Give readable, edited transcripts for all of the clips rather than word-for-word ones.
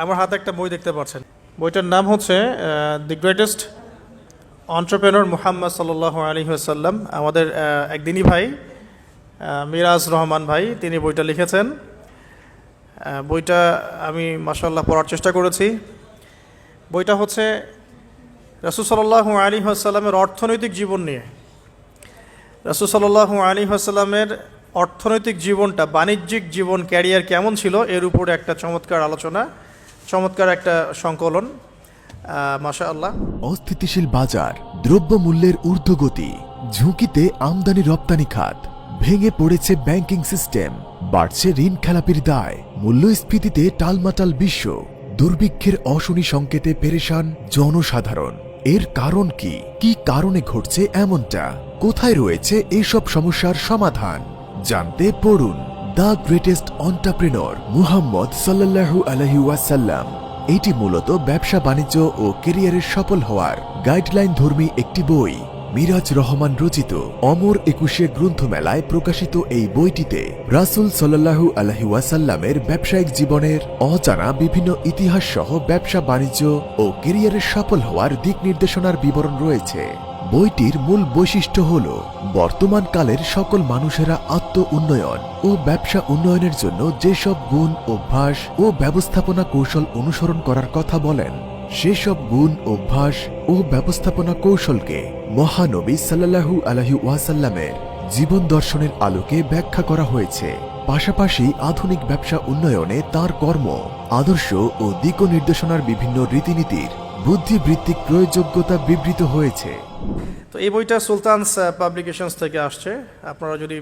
আমার হাতে একটা বই দেখতে পাচ্ছেন। বইটার নাম হচ্ছে দি গ্রেটেস্ট অন্টারপ্রেনর মুহাম্মদ সাল্লাল্লাহু আলাইহি ওয়াসাল্লাম। আমাদের একদিনই ভাই মিরাজ রহমান ভাই তিনি বইটা লিখেছেন। বইটা আমি মাশাআল্লাহ পড়ার চেষ্টা করেছি। বইটা হচ্ছে রাসূল সাল্লাল্লাহু আলাইহি ওয়াসাল্লামের অর্থনৈতিক জীবন নিয়ে। রাসূল সাল্লাল্লাহু আলাইহি ওয়াসাল্লামের অর্থনৈতিক জীবনটা, বাণিজ্যিক জীবন, ক্যারিয়ার কেমন ছিল এর উপরে একটা চমৎকার আলোচনা, চমৎকার একটা সংকলন। মাশাআল্লাহ। অস্থিতিশীল বাজার, দ্রব্যমূল্যের ঊর্ধ্বগতি, ঝুঁকিতে আমদানি রপ্তানি খাত, ভেঙে পড়েছে ব্যাংকিং সিস্টেম, বাড়ছে ঋণ খেলাপির দায়, মূল্যস্ফীতিতে টালমাটাল বিশ্ব, দুর্ভিক্ষের অশনি সংকেতে পেরেশান জনসাধারণ। এর কারণ কি? কি কারণে ঘটছে এমনটা? কোথায় রয়েছে এসব সমস্যার সমাধান? জানতে পড়ুন দ্য গ্রেটেস্ট অন্টারপ্রেনর মুহাম্মদ সাল্লাল্লাহু আলাইহি ওয়াসাল্লাম। এটি মূলত ব্যবসা বাণিজ্য ও ক্যারিয়ারের সফল হওয়ার গাইডলাইন ধর্মী একটি বই। মিরাজ রহমান রচিত অমর ২১ গ্রন্থমেলায় প্রকাশিত এই বইটিতে রাসূল সাল্লাল্লাহু আলাইহি ওয়াসাল্লামের ব্যবসায়িক জীবনের অজানা বিভিন্ন ইতিহাস সহ ব্যবসা বাণিজ্য ও ক্যারিয়ারের সফল হওয়ার দিক নির্দেশনার বিবরণ রয়েছে। বইটির মূল বৈশিষ্ট্য হল বর্তমান কালের সকল মানুষেরা আত্ম উন্নয়ন ও ব্যবসা উন্নয়নের জন্য যেসব গুণ, অভ্যাস ও ব্যবস্থাপনা কৌশল অনুসরণ করার কথা বলেন, সেসব গুণ, অভ্যাস ও ব্যবস্থাপনা কৌশলকে মহানবী সাল্লাল্লাহু আলাইহি ওয়াসাল্লামের জীবন দর্শনের আলোকে ব্যাখ্যা করা হয়েছে। পাশাপাশি আধুনিক ব্যবসা উন্নয়নে তার কর্ম, আদর্শ ও দিক নির্দেশনার বিভিন্ন রীতিনীতির বুদ্ধিবৃত্তিক প্রয়োগযোগ্যতা বিবৃত হয়েছে। তো এই বইটা সুলতানস পাবলিকেশনস থেকে আসছে। আপনারা যদি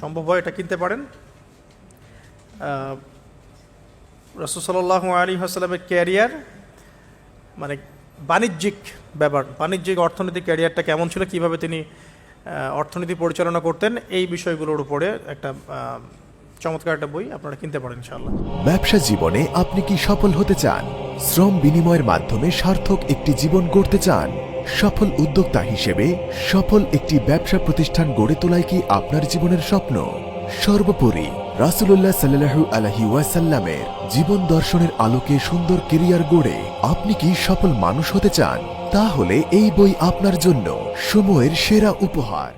সম্ভব হয় এটা কিনতে পারেন। রাসূল সাল্লাল্লাহু আলাইহি ওয়াসাল্লামের ক্যারিয়ার, মানে বাণিজ্যিক ব্যাপার, বাণিজ্যিক অর্থনৈতিক ক্যারিয়ারটা কেমন ছিল, কিভাবে তিনি অর্থনীতি পরিচালনা করতেন, এই বিষয়গুলোর উপরে একটা চমৎকার একটা বই আপনারা কিনতে পারেন ইনশাআল্লাহ। ব্যবসা জীবনে আপনি কি সফল হতে চান? শ্রম বিনিময়ের মাধ্যমে সার্থক একটি জীবন গড়তে চান? সফল উদ্যোক্তা হিসেবে সফল একটি ব্যবসা প্রতিষ্ঠান গড়ে তোলাই কি আপনার জীবনের স্বপ্ন? সর্বোপরি রাসূলুল্লাহ সাল্লাল্লাহু আলাইহি ওয়াসাল্লামের জীবন দর্শনের আলোকে সুন্দর ক্যারিয়ার গড়ে আপনি কি সফল মানুষ হতে চান? তাহলে এই বই আপনার জন্য সময়ের সেরা উপহার।